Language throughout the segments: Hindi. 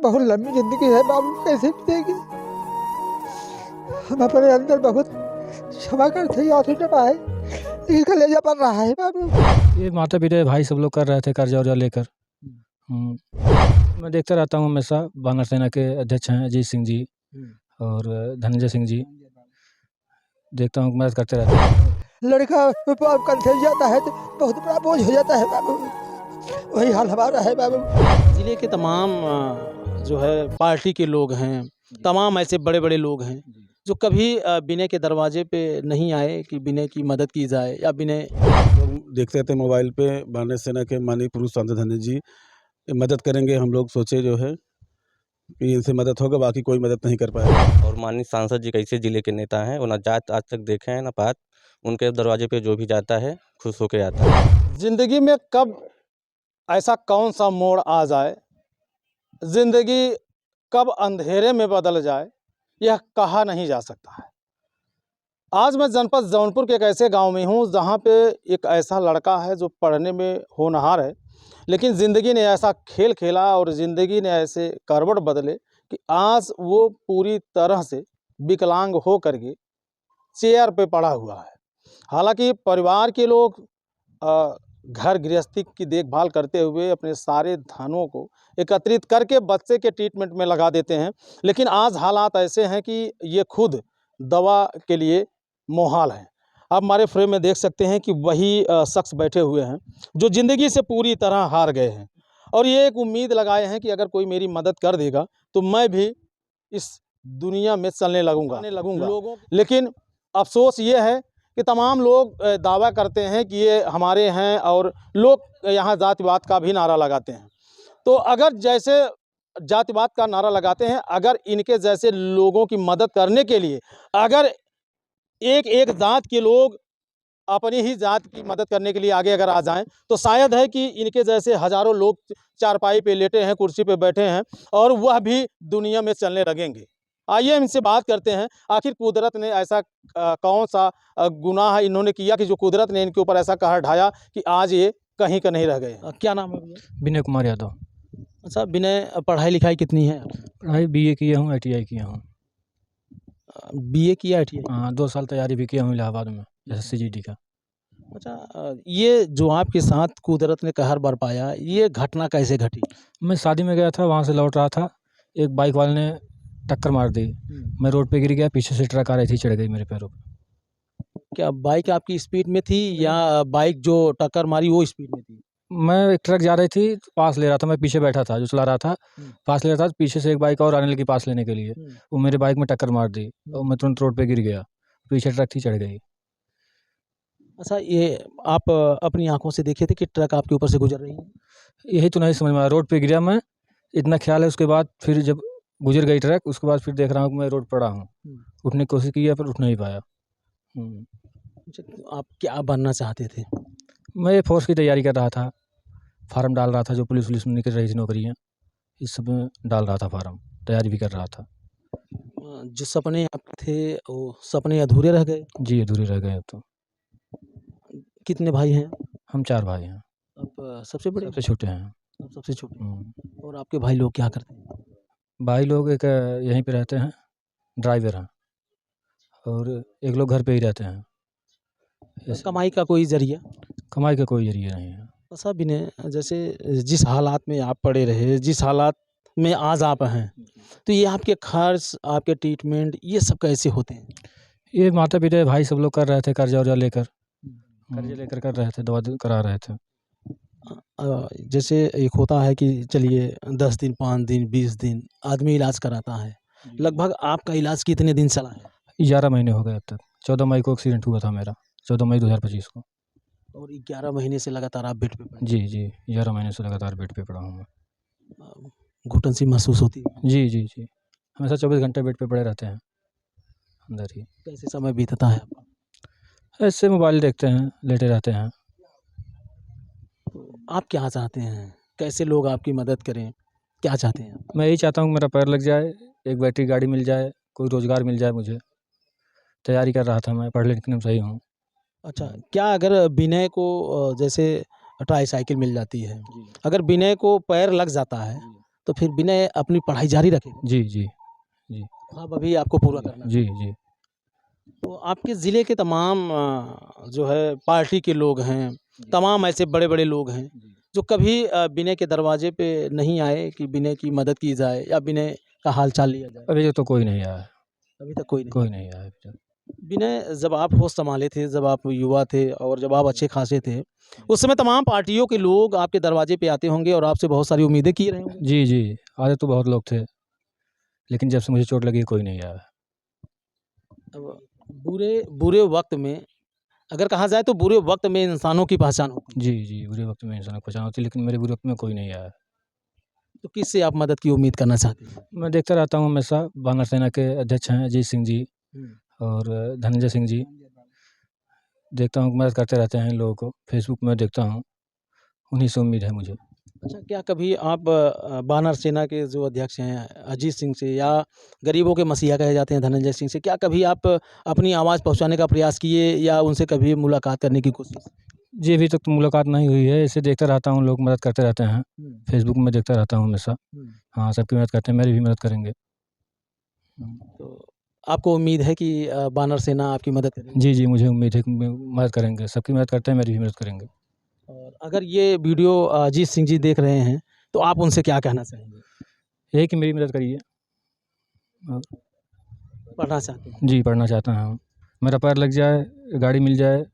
बहुत लंबी जिंदगी है बाबू, कैसे बीतेगी। हम अपने अंदर बहुत क्षमा करते हैं, आंसू दबाए, लेकिन कलेजा पर रहा है बाबू। ये माता पिता भाई सब लोग कर रहे थे कर्जा वर्जा लेकर। मैं देखता रहता हूँ हमेशा। वानर सेना के अध्यक्ष हैं अजीत सिंह जी और धनंजय सिंह जी, देखता हूँ मदद करते रहते हैं। लड़का कंधे जाता है तो बहुत बड़ा बोझ हो जाता है बाबू, वही हाल हमारा है बाबू। ज़िले के तमाम जो है पार्टी के लोग हैं, तमाम ऐसे बड़े बड़े लोग हैं जो कभी विनय के दरवाजे पे नहीं आए कि विनय की मदद की जाए या विनय। लोग देखते थे मोबाइल पे वानर सेना के माननीय पुरुष सांसद धनंजय जी मदद करेंगे, हम लोग सोचे जो है कि इनसे मदद होगा, बाकी कोई मदद नहीं कर पाया। और माननीय सांसद जी कैसे ज़िले के नेता हैं, वो ना जात आज तक देखे हैं ना पात। उनके दरवाजे पे जो भी जाता है खुश होके आता है। ज़िंदगी में कब ऐसा कौन सा मोड़ आ जाए, ज़िंदगी कब अंधेरे में बदल जाए, यह कहा नहीं जा सकता है। आज मैं जनपद जौनपुर के एक ऐसे गांव में हूं जहां पे एक ऐसा लड़का है जो पढ़ने में होनहार है, लेकिन ज़िंदगी ने ऐसा खेल खेला और ज़िंदगी ने ऐसे करवट बदले कि आज वो पूरी तरह से विकलांग हो करके चेयर पे पड़ा हुआ है। हालांकि परिवार के लोग घर गृहस्थी की देखभाल करते हुए अपने सारे धनों को एकत्रित करके बच्चे के ट्रीटमेंट में लगा देते हैं, लेकिन आज हालात ऐसे हैं कि ये खुद दवा के लिए मोहाल हैं। आप हमारे फ्रेम में देख सकते हैं कि वही शख्स बैठे हुए हैं जो ज़िंदगी से पूरी तरह हार गए हैं और ये एक उम्मीद लगाए हैं कि अगर कोई मेरी मदद कर देगा तो मैं भी इस दुनिया में चलने लगूंगा। लेकिन अफसोस ये है कि तमाम लोग दावा करते हैं कि ये हमारे हैं और लोग यहाँ जातिवाद का भी नारा लगाते हैं। तो अगर जैसे जातिवाद का नारा लगाते हैं, अगर इनके जैसे लोगों की मदद करने के लिए अगर एक एक जात के लोग अपनी ही जात की मदद करने के लिए आगे अगर आ जाएं तो शायद है कि इनके जैसे हज़ारों लोग चारपाई पे लेटे हैं, कुर्सी पे बैठे हैं और वह भी दुनिया में चलने लगेंगे। आइए इनसे बात करते हैं, आखिर कुदरत ने ऐसा कौन सा गुनाह इन्होंने किया कि जो कुदरत ने इनके ऊपर ऐसा कहर ढाया कि आज ये कहीं का नहीं रह गए। क्या नाम है भैया? विनय कुमार यादव। अच्छा विनय, पढ़ाई लिखाई कितनी है? पढ़ाई BA किया हूँ, ITI किया हूँ। BA किया ITI? हाँ, 2 साल तैयारी भी किया हूँ इलाहाबाद में SSC GD का। अच्छा, ये जो आपके साथ कुदरत ने कहर बरपाया, ये घटना कैसे घटी? मैं शादी में गया था, वहाँ से लौट रहा था, एक बाइक वाले ने टक्कर मार दी। मैं रोड पे गिर गया, पीछे से ट्रक आ रही थी, चढ़ गई मेरे पैरों पे। क्या बाइक आपकी स्पीड में थी या बाइक जो टक्कर मारी वो स्पीड में थी? मैं एक ट्रक जा रही थी, पास ले रहा था, मैं पीछे बैठा था, जो चला रहा था पास ले रहा था, पीछे से एक बाइक और आने लगी पास लेने के लिए, वो मेरे बाइक में टक्कर मार दी और मैं तुरंत रोड पे गिर गया, पीछे ट्रक थी, चढ़ गई। अच्छा, ये आप अपनी आंखों से देखे थे कि ट्रक आपके ऊपर से गुजर रही है? यही तो नहीं समझ में आया, रोड पे गिरा मैं, इतना ख्याल है। उसके बाद फिर जब गुजर गई ट्रक, उसके बाद फिर देख रहा हूँ कि मैं रोड पड़ा हूँ, उठने की कोशिश की है पर उठ नहीं पाया। अच्छा, तो आप क्या बनना चाहते थे? मैं फोर्स की तैयारी कर रहा था, फार्म डाल रहा था, जो पुलिस में निकल रही थी नौकरियाँ, इस सब में डाल रहा था फार्म, तैयारी भी कर रहा था। जो सपने आप थे वो सपने अधूरे रह गए? जी, अधूरे रह गए अब तो। कितने भाई हैं? हम 4 भाई हैं। आप सबसे बड़े? सबसे छोटे हैं। आप सबसे छोटे। और आपके भाई लोग क्या करते हैं? भाई लोग एक यहीं पे रहते हैं, ड्राइवर हैं, और एक लोग घर पे ही रहते हैं। कमाई का कोई जरिया? कमाई का कोई जरिया नहीं है। ऐसा भी नहीं, जैसे जिस हालात में आप पड़े रहे, जिस हालात में आज आप हैं, तो ये आपके खर्च, आपके ट्रीटमेंट, ये सब कैसे होते हैं? ये माता पिता भाई सब लोग कर रहे थे कर्जा वर्जा लेकर, कर्जे लेकर कर रहे थे, दवा करा रहे थे। जैसे एक होता है कि चलिए 10 दिन, 5 दिन, 20 दिन आदमी इलाज कराता है, लगभग आपका इलाज कितने दिन चला है? 11 महीने हो गए अब तक। 14 मई को एक्सीडेंट हुआ था मेरा, 14 मई 2025 को। और 11 महीने से लगातार आप बेड पे पड़े? जी, 11 महीने से लगातार बेड पे पड़ा हूँ मैं। घुटन सी महसूस होती है? जी, हमेशा 24 घंटे बेड पे पड़े रहते हैं अंदर ही। कैसे समय बीतता है आपका? ऐसे मोबाइल देखते हैं, लेटे रहते हैं। तो आप क्या चाहते हैं, कैसे लोग आपकी मदद करें, क्या चाहते हैं? मैं यही चाहता हूँ कि मेरा पैर लग जाए, एक बैटरी गाड़ी मिल जाए, कोई रोज़गार मिल जाए मुझे। तैयारी कर रहा था मैं, पढ़ लिखने में सही हूँ। अच्छा, क्या अगर विनय को जैसे ट्राईसाइकिल मिल जाती है, अगर विनय को पैर लग जाता है तो फिर विनय अपनी पढ़ाई जारी रखेगा। जी जी हाँ, अभी आपको पूरा करना है। जी जी। तो आपके ज़िले के तमाम जो है पार्टी के लोग हैं, तमाम ऐसे बड़े-बड़े लोग हैं जो कभी विनय के दरवाजे पे नहीं आए कि विनय की मदद की जाए या विनय का हाल-चाल लिया जाए? अभी तक तो कोई नहीं आया है, अभी तक कोई नहीं। कोई नहीं आया अभी तक। विनय, जब आप होश संभाले थे, जब आप युवा थे और जब आप अच्छे खासे थे, उस समय तमाम पार्टियों के लोग आपके दरवाजे पे आते होंगे और आपसे बहुत सारी उम्मीदें किए रहे होंगे। जी जी, आए तो बहुत लोग थे, लेकिन जब से मुझे चोट लगी कोई नहीं आया। अब बुरे बुरे वक़्त में, अगर कहा जाए तो बुरे वक़्त में इंसानों की पहचान होती है। जी जी, बुरे वक्त में इंसान को पहचान होती है, लेकिन मेरे बुरे वक्त में कोई नहीं आया। तो किससे आप मदद की उम्मीद करना चाहते हैं? मैं देखता रहता हूँ हमेशा, वानर सेना के अध्यक्ष हैं अजीत सिंह जी और धनंजय सिंह जी, देखता हूँ मदद करते रहते हैं इन लोगों को, फेसबुक में देखता हूँ, उन्हीं से उम्मीद है मुझे। अच्छा, क्या कभी आप वानर सेना के जो अध्यक्ष हैं अजीत सिंह से या गरीबों के मसीहा कहे जाते हैं धनंजय सिंह से, क्या कभी आप अपनी आवाज़ पहुंचाने का प्रयास किए या उनसे कभी मुलाकात करने की कोशिश? जी, अभी तक तो मुलाकात नहीं हुई है, इसे देखता रहता हूँ, लोग मदद करते रहते हैं, फेसबुक में देखता रहता हूँ हमेशा। हाँ, सबकी मदद करते हैं, मेरी भी मदद करेंगे। तो आपको उम्मीद है कि वानर सेना आपकी मदद करेगी? जी जी, मुझे उम्मीद है कि मदद करेंगे, सबकी मदद करते हैं, मेरी भी मदद करेंगे। और अगर ये वीडियो अजीत सिंह जी देख रहे हैं तो आप उनसे क्या कहना चाहेंगे? यही कि मेरी मदद करिए। पढ़ना चाहते हैं? जी, पढ़ना चाहता हूँ, मेरा पैर लग जाए, गाड़ी मिल जाए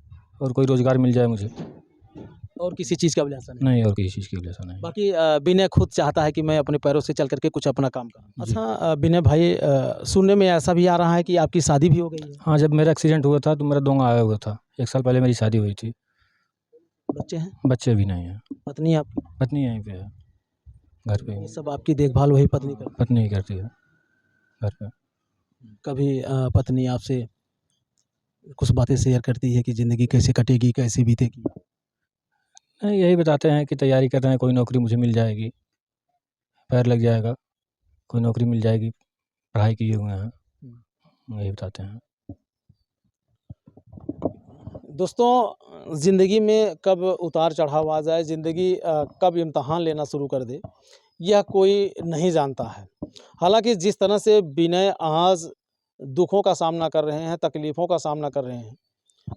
और कोई रोज़गार मिल जाए मुझे। और किसी चीज़ का अभिलाषा नहीं? नहीं, और किसी चीज़ की अभिलाषा नहीं। बाकी विनय खुद चाहता है कि मैं अपने पैरों से चल करके कुछ अपना काम करूँ। जी। अच्छा विनय भाई, सुनने में ऐसा भी आ रहा है कि आपकी शादी भी हो गई है? हाँ, जब मेरा एक्सीडेंट हुआ था तो मेरा दोंगा आया हुआ था, 1 साल पहले मेरी शादी हुई थी, बच्चे हैं? बच्चे भी नहीं हैं, पत्नी आपकी? पत्नी यहीं पे है, घर पे ये ही, सब आपकी देखभाल वही पत्नी करती पत्नी ही करती है, घर पे। है? कभी पत्नी आपसे कुछ बातें शेयर करती है कि ज़िंदगी कैसे कटेगी, कैसे बीतेगी? नहीं, यही बताते हैं कि तैयारी कर रहे हैं, कोई नौकरी मुझे मिल जाएगी, पैर लग जाएगा, कोई नौकरी मिल जाएगी, पढ़ाई किए हुए हैं, यही बताते हैं। दोस्तों, ज़िंदगी में कब उतार चढ़ाव आ जाए, ज़िंदगी कब इम्तहान लेना शुरू कर दे, यह कोई नहीं जानता है। हालाँकि जिस तरह से विनय आज दुखों का सामना कर रहे हैं, तकलीफ़ों का सामना कर रहे हैं,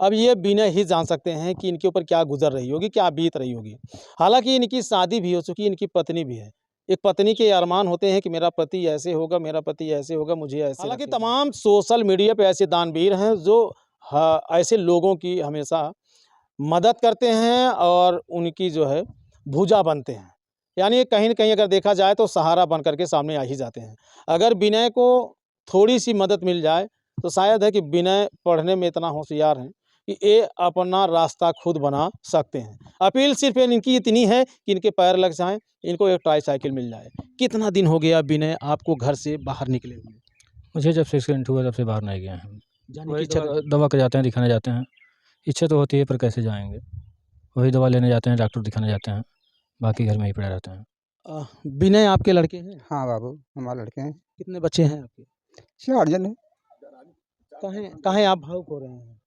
अब ये विनय ही जान सकते हैं कि इनके ऊपर क्या गुज़र रही होगी, क्या बीत रही होगी। हालाँकि इनकी शादी भी हो चुकी है, इनकी पत्नी भी है। एक पत्नी के अरमान होते हैं कि मेरा पति ऐसे होगा, मेरा पति ऐसे होगा, मुझे ऐसे। हालाँकि तमाम सोशल मीडिया पे ऐसे दानवीर हैं जो ऐसे लोगों की हमेशा मदद करते हैं और उनकी जो है भुजा बनते हैं। यानी कहीं न कहीं अगर देखा जाए तो सहारा बन कर के सामने आ ही जाते हैं। अगर विनय को थोड़ी-सी मदद मिल जाए तो शायद है कि विनय पढ़ने में इतना होशियार हैं कि ये अपना रास्ता खुद बना सकते हैं। अपील सिर्फ़ इनकी इतनी है कि इनके पैर लग जाएँ, इनको एक ट्राईसाइकिल मिल जाए। कितना दिन हो गया विनय आपको घर से बाहर निकले हुए? मुझे जब से एक्सीडेंट हुआ तब से बाहर नहीं गए हैं। जाने की वही इच्छा दवा के जाते हैं, दिखाने जाते हैं, इच्छा तो होती है पर कैसे जाएँगे? वही दवा लेने जाते हैं, डॉक्टर दिखाने जाते हैं, बाकी घर में ही पड़े रहते हैं। विनय आपके लड़के हैं? हाँ बाबू, हमारे लड़के हैं, कितने बच्चे हैं आपके? 4 जन हैं। काहे काहे आप भावुक हो रहे हैं?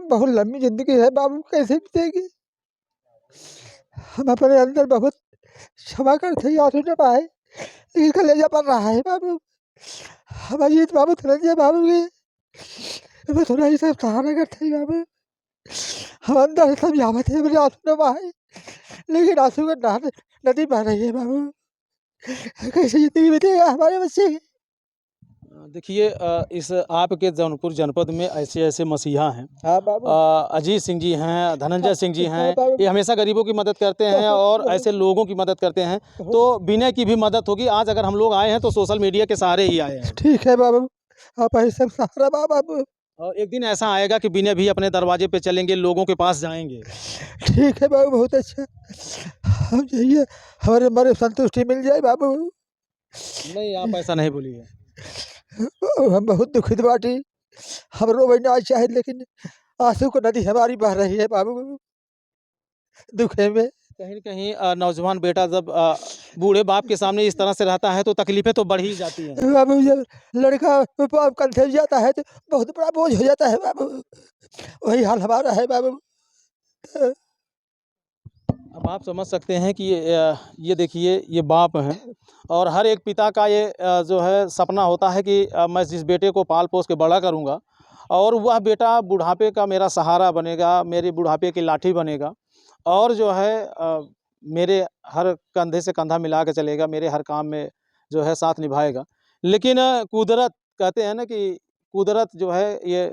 बहुत लंबी ज़िंदगी है बाबू, कैसे बीतेगी? हम अपने अंदर बहुत क्षमा करते हैं, आंसू न बहाए, लेकिन कलेजा पड़ रहा है बाबू। हम अजीत बाबू, धनंजय बाबू के मैं थोड़ा ही सब सहारा करते हैं बाबू। हम अंदर से समझावत हैं, मेरे आंसू न बहाए, लेकिन आंसू का धार नदी बह रही है बाबू। कैसे ज़िंदगी बीतेगा हमारे बच्चे की? देखिए, इस आपके जौनपुर जनपद में ऐसे-ऐसे मसीहा हैं। हाँ बाबू। अजीत सिंह जी हैं, धनंजय सिंह जी हैं, बाबू। ये हमेशा गरीबों की मदद करते हैं और ऐसे लोगों की मदद करते हैं। तो विनय की भी मदद होगी। आज अगर हम लोग आए हैं तो सोशल मीडिया के सहारे ही आए हैं। ठीक है बाबू, आप ऐसे सहारा बाबू। और एक दिन ऐसा आएगा कि विनय भी अपने दरवाजे पे चलेंगे, लोगों के पास जाएँगे। ठीक है बाबू, बहुत अच्छा। हम चाहिए हमारे हमारे संतुष्टि मिल जाए बाबू। नहीं, आप ऐसा नहीं बोलिए। हम बहुत दुखित बाटी, हम रोवे ना चाहे, लेकिन आंसू की नदी हमारी बह रही है बाबू, दुखे में। कहीं न कहीं नौजवान बेटा जब बूढ़े बाप के सामने इस तरह से रहता है तो तकलीफ़ें तो बढ़ ही जाती हैं। बाबू जब लड़का बाप कंधे जाता है तो बहुत बड़ा बोझ हो जाता है बाबू, वही हाल हमारा है बाबू। अब आप समझ सकते हैं कि ये देखिए ये बाप हैं और हर एक पिता का ये जो है सपना होता है कि मैं जिस बेटे को पाल पोस के बड़ा करूँगा और वह बेटा बुढ़ापे का मेरा सहारा बनेगा, मेरे बुढ़ापे की लाठी बनेगा और जो है मेरे हर कंधे से कंधा मिला के चलेगा, मेरे हर काम में जो है साथ निभाएगा। लेकिन कुदरत कहते हैं ना कि कुदरत जो है ये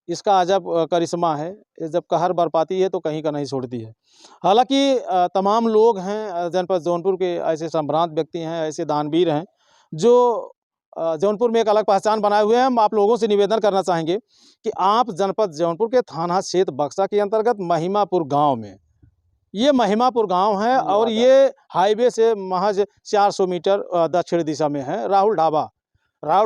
इसका अजब करिश्मा है। ये जब कहर बरपाती है तो कहीं का नहीं छोड़ती है। हालाँकि तमाम लोग हैं जनपद जौनपुर के ऐसे संभ्रांत व्यक्ति हैं, ऐसे दानवीर हैं जो जौनपुर में एक अलग पहचान बनाए हुए हैं। हम आप लोगों से निवेदन करना चाहेंगे कि आप जनपद जौनपुर के थाना क्षेत्र बक्सा के अंतर्गत महिमापुर गाँव में ये महिमापुर गाँव है और ये हाईवे से महज 400 मीटर दक्षिण दिशा में है। राहुल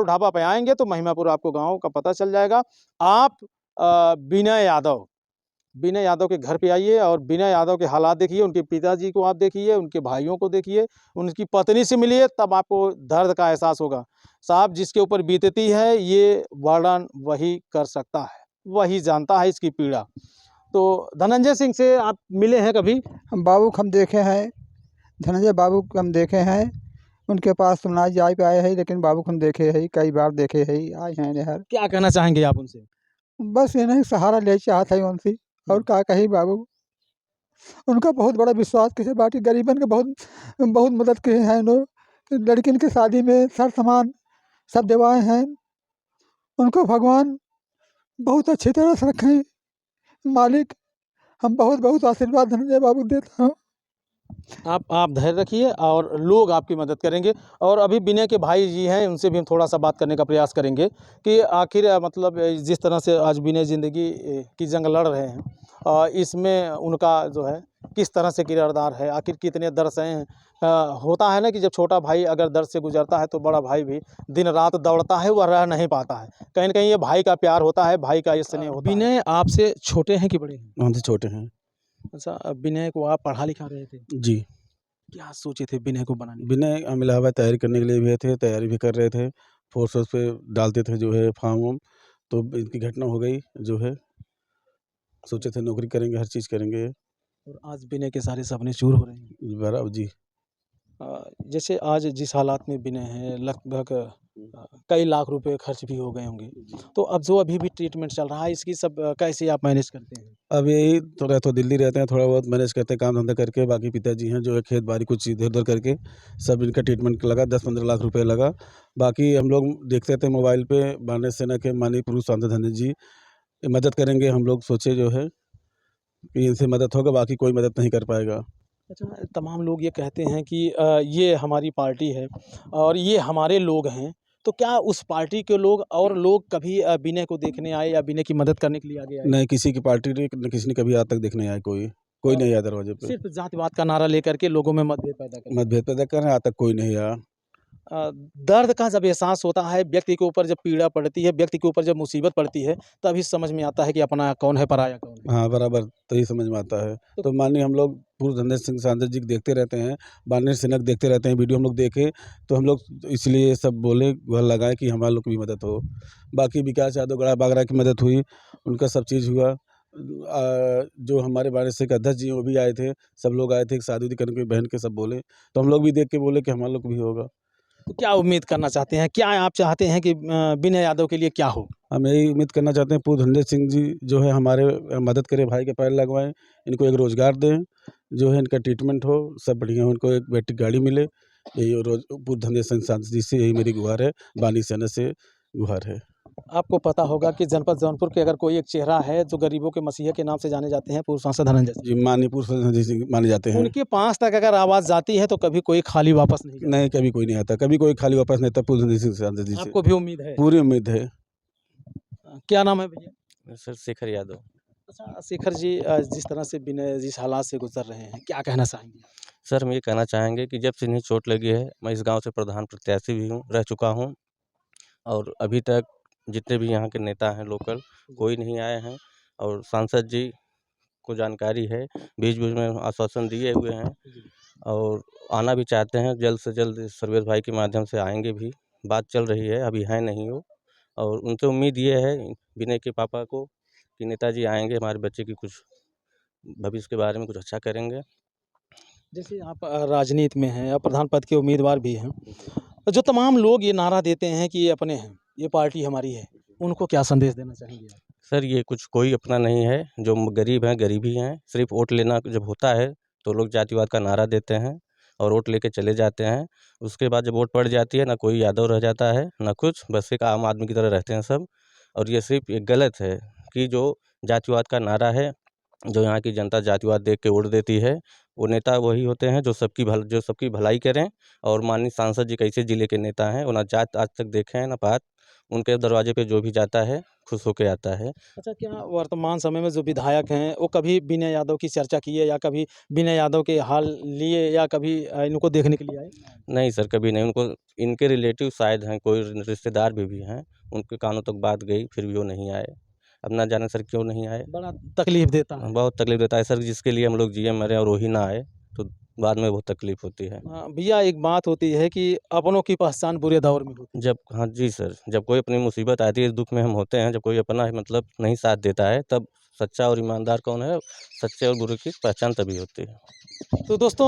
ढाबा पे आएँगे तो महिमापुर आपको गाँव का पता चल जाएगा। आप विनय यादव के घर पे आइए और विनय यादव के हालात देखिए, उनके पिताजी को आप देखिए, उनके भाइयों को देखिए, उनकी पत्नी से मिलिए, तब आपको दर्द का एहसास होगा। साहब जिसके ऊपर बीतती है ये वर्णन वही कर सकता है, वही जानता है इसकी पीड़ा। तो धनंजय सिंह से आप मिले हैं कभी? हम बाबू को हम देखे हैं, धनंजय बाबू को हम देखे हैं, उनके पास सुनाई जाय पे आए हैं, लेकिन बाबू को हम देखे हैं, कई बार देखे हैं, आए हैं नहर। क्या कहना चाहेंगे आप उनसे? बस ये नहीं सहारा ले चाहत है उनसे और का कही बाबू। उनका बहुत बड़ा विश्वास किए बाकी गरीबन के बहुत बहुत मदद किए हैं लोग। लड़किन की शादी में सर सामान सब देवाए हैं। उनको भगवान बहुत अच्छी तरह से रखें मालिक। हम बहुत बहुत आशीर्वाद धनंजय बाबू को देता हूँ। आप धैर्य रखिए और लोग आपकी मदद करेंगे। और अभी विनय के भाई जी हैं, उनसे भी हम थोड़ा-सा बात करने का प्रयास करेंगे कि आखिर मतलब जिस तरह से आज विनय ज़िंदगी की जंग लड़ रहे हैं इसमें उनका जो है किस तरह से किरदार है, आखिर कितने दर्द सहे हैं। होता है ना कि जब छोटा भाई अगर दर्द से गुज़रता है तो बड़ा भाई भी दिन-रात दौड़ता है, वह रह नहीं पाता है। कहीं न कहीं ये भाई का प्यार होता है, भाई का ये स्नेह होता है। विनय आपसे छोटे हैं कि बड़े हैं? हमसे छोटे हैं। अच्छा, विनय को आप पढ़ा-लिखा रहे थे? जी। क्या सोचे थे विनय को बनाने? विनय हम इलाहाबाद तैयारी करने के लिए भी थे, तैयारी भी कर रहे थे। फोर्सेस पे डालते थे जो है फॉर्म-वॉर्म, तो इनकी घटना हो गई जो है। सोचे थे नौकरी करेंगे, हर चीज़ करेंगे। और आज विनय के सारे सपने चूर हो रहे हैं। बराबर जी। जैसे आज जिस हालात में विनय हैं लगभग कई लाख रुपए खर्च भी हो गए होंगे। तो अब जो अभी भी ट्रीटमेंट चल रहा है इसकी सब कैसे आप मैनेज करते हैं? अब यही थोड़ा तो दिल्ली रहते हैं, थोड़ा बहुत मैनेज करते हैं काम धंधा करके। बाकी पिताजी हैं जो है खेत बाड़ी कुछ इधर-उधर करके सब इनका ट्रीटमेंट लगा, 10-15 लाख रुपए लगा। बाकी हम लोग देखते थे मोबाइल पे भारतीय सेना के माननीय पूर्व सांसद धन्य जी मदद करेंगे। हम लोग सोचे जो है कि इनसे मदद होगा, बाकी कोई मदद नहीं कर पाएगा। अच्छा, तमाम लोग ये कहते हैं कि ये हमारी पार्टी है और ये हमारे लोग हैं। तो क्या उस पार्टी के लोग और लोग कभी विनय को देखने आए या विनय की मदद करने के लिए आगे आए? नहीं किसी की पार्टी ने न किसी ने कभी आज तक देखने आया कोई नहीं आया दरवाजे पे। सिर्फ जातिवाद का नारा लेकर के लोगों में मतभेद पैदा कर मतभेद पैदा कर रहे हैं, आज तक कोई नहीं आया। दर्द का जब एहसास होता है, व्यक्ति के ऊपर जब पीड़ा पड़ती है, व्यक्ति के ऊपर जब मुसीबत पड़ती है, तभी समझ में आता है कि अपना कौन है, पराया कौन है। हाँ, बराबर तभी समझ में आता है। तो माननीय हम लोग पूर्व धनंजय सिंह सांसद जी को देखते रहते हैं, माननीय सिन्हा को देखते रहते हैं, वीडियो हम लोग देखे, तो हम लोग इसलिए सब बोले, गुहार लगाए कि हमारे लोग की भी मदद हो। बाकी विकास यादव गड़ा बागरा की मदद हुई, उनका सब चीज़ हुआ। जो हमारे वाराणसी के अध्यक्ष जी हैं, वो भी आए थे, सब लोग आए थे, शादी करने की बहन के सब बोले, तो हम लोग भी देख के बोले कि हमारे लोग को भी होगा। तो क्या उम्मीद करना चाहते हैं? क्या आप चाहते हैं कि विनय यादव के लिए क्या हो? हम यही उम्मीद करना चाहते हैं पूर्व धनंजय सिंह जी जो है हमारे मदद करें, भाई के पैर लगवाएं, इनको एक रोज़गार दें, जो है इनका ट्रीटमेंट हो, सब बढ़िया हो, इनको एक बैटरी गाड़ी मिले। यही पूर्व धनंजय सिंह सांसद जी से यही मेरी गुहार है, बानी सेना से गुहार है। आपको पता होगा कि जनपद जौनपुर के अगर कोई एक चेहरा है जो गरीबों के मसीहा के नाम से जाने जाते हैं, पूर्व सांसद धनंजय सिंह। जी माननीय पूर्व धनंजय सिंह माने जाते हैं। उनके पास तक अगर आवाज़ जाती है तो कभी कोई खाली वापस नहीं जाता। नहीं, कभी कोई नहीं आता, कभी कोई खाली वापस नहीं आता पूर्व धनंजय सिंह सांसद जी से। आपको भी उम्मीद है? पूरी उम्मीद है। क्या नाम है भैया? सर शेखर यादव। अच्छा शेखर जी, जिस तरह से विनय जिस हालात से गुजर रहे हैं, क्या कहना चाहेंगे? सर हम ये कहना चाहेंगे कि जब से इन्हें चोट लगी है, मैं इस गांव से प्रधान प्रत्याशी भी हूँ, रह चुका हूँ, और अभी तक जितने भी यहाँ के नेता हैं लोकल, कोई नहीं आए हैं। और सांसद जी को जानकारी है, बीच-बीच में आश्वासन दिए हुए हैं और आना भी चाहते हैं, जल्द से जल्द सर्वेश भाई के माध्यम से आएँगे भी। बात चल रही है, अभी हैं नहीं वो, और उनसे उम्मीद ये है विनय के पापा को कि नेताजी आएँगे, हमारे बच्चे की कुछ भविष्य के बारे में कुछ अच्छा करेंगे। जैसे आप राजनीति में हैं, आप प्रधान पद के उम्मीदवार भी हैं, तो जो तमाम लोग ये नारा देते हैं कि ये अपने हैं, ये पार्टी हमारी है, उनको क्या संदेश देना चाहेंगे आप? सर ये कुछ कोई अपना नहीं है, जो गरीब हैं गरीब ही हैं। सिर्फ वोट लेना जब होता है तो लोग जातिवाद का नारा देते हैं और वोट लेके चले जाते हैं। उसके बाद जब वोट पड़ जाती है ना कोई यादव रह जाता है ना कुछ, बस एक आम आदमी की तरह रहते हैं सब। और ये सिर्फ एक गलत है कि जो जातिवाद का नारा है, जो यहाँ की जनता जातिवाद देख के वोट देती है, वो नेता वही होते हैं जो सबकी भलाई करें। और माननीय सांसद जी कैसे ज़िले के नेता हैं, वो ना जात आज तक देखे हैं ना पात। उनके दरवाजे पे जो भी जाता है खुश होके आता है। अच्छा, क्या वर्तमान समय में जो विधायक हैं, वो कभी विनय यादव की चर्चा किए या कभी विनय यादव के हाल लिए या कभी इनको देखने के लिए आए? नहीं सर, कभी नहीं। उनको इनके रिलेटिव शायद हैं, कोई रिश्तेदार भी हैं, उनके कानों तक बात गई फिर भी वो नहीं आए। अब ना जाने सर क्यों नहीं आए। बड़ा तकलीफ देता है। बहुत तकलीफ देता है सर, जिसके लिए हम लोग जिए मरे और वही ना आए तो बाद में बहुत तकलीफ होती है। भैया, एक बात होती है कि अपनों की पहचान बुरे दौर में होती है। जब हाँ जी सर, जब कोई अपनी मुसीबत आती है, इस दुख में हम होते हैं, जब कोई अपना मतलब नहीं साथ देता है, तब सच्चा और ईमानदार कौन है, सच्चे और बुरे की पहचान तभी होती है। तो दोस्तों,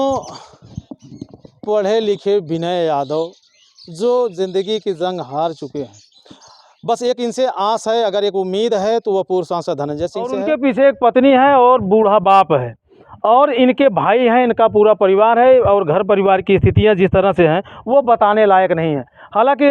पढ़े लिखे विनय यादव जो ज़िंदगी की जंग हार चुके हैं, बस एक इनसे आस है, अगर एक उम्मीद है तो वह पूर्व सांसद धनंजय सिंह और से है। उनके पीछे एक पत्नी है और बूढ़ा बाप है और इनके भाई हैं, इनका पूरा परिवार है और घर परिवार की स्थितियां जिस तरह से हैं वो बताने लायक नहीं है। हालांकि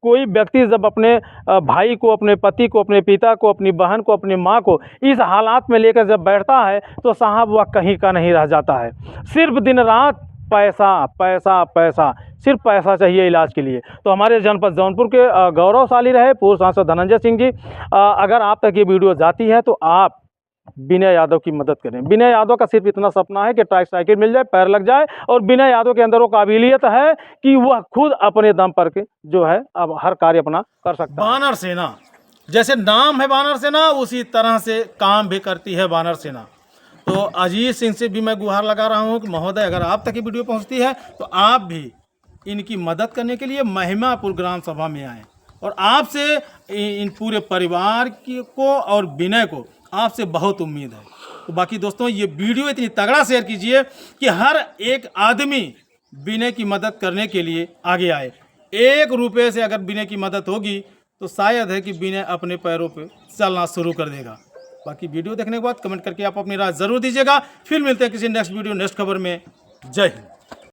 कोई व्यक्ति जब अपने भाई को, अपने पति को, अपने पिता को, अपनी बहन को, अपनी माँ को इस हालात में लेकर जब बैठता है तो साहब वह कहीं का नहीं रह जाता है। सिर्फ दिन रात पैसा पैसा पैसा, सिर्फ पैसा चाहिए इलाज के लिए। तो हमारे जनपद जौनपुर के गौरवशाली रहे पूर्व सांसद धनंजय सिंह जी, अगर आप तक ये वीडियो जाती है तो आप विनय यादव की मदद करें। विनय यादव का सिर्फ इतना सपना है कि ट्राईसाइकिल मिल जाए, पैर लग जाए, और विनय यादव के अंदर वो काबिलियत है कि वह खुद अपने दम पर के जो है अब हर कार्य अपना कर सकता है। बानर सेना, जैसे नाम है बानर सेना, उसी तरह से काम भी करती है बानर सेना। तो अजीत सिंह से भी मैं गुहार लगा रहा हूं कि महोदय, अगर आप तक ये वीडियो पहुंचती है तो आप भी इनकी मदद करने के लिए महिमापुर ग्राम सभा में आएँ, और आपसे इन पूरे परिवार को और विनय को आपसे बहुत उम्मीद है। तो बाकी दोस्तों, ये वीडियो इतनी तगड़ा शेयर कीजिए कि हर एक आदमी विनय की मदद करने के लिए आगे आए। 1 रुपये से अगर विनय की मदद होगी तो शायद है कि विनय अपने पैरों पे चलना शुरू कर देगा। बाकी वीडियो देखने के बाद कमेंट करके आप अपनी राय ज़रूर दीजिएगा। फिर मिलते हैं किसी नेक्स्ट वीडियो, नेक्स्ट खबर में। जय हिंद।